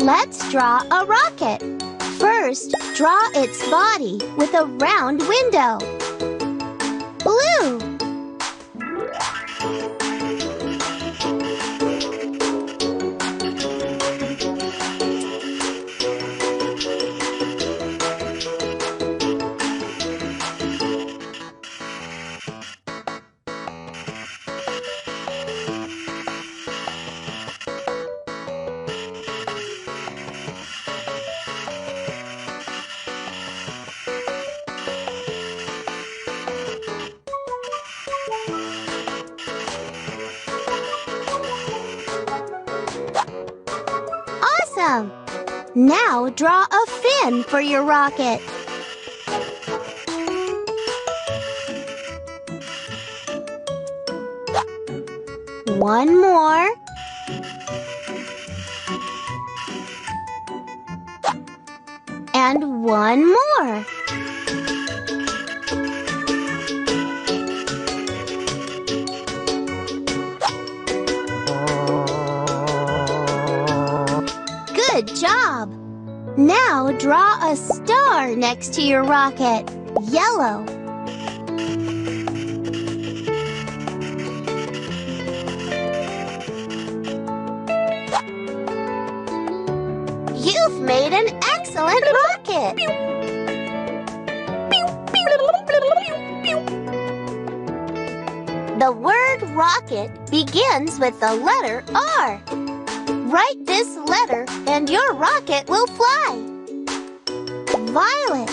Let's draw a rocket. First, draw its body with a round window. Blue. Awesome! Now draw a fin for your rocket. One more. And one more. Good job! Now draw a star next to your rocket. Yellow. You've made an excellent rocket! The word rocket begins with the letter R. Write this letter and your rocket will fly. Violet.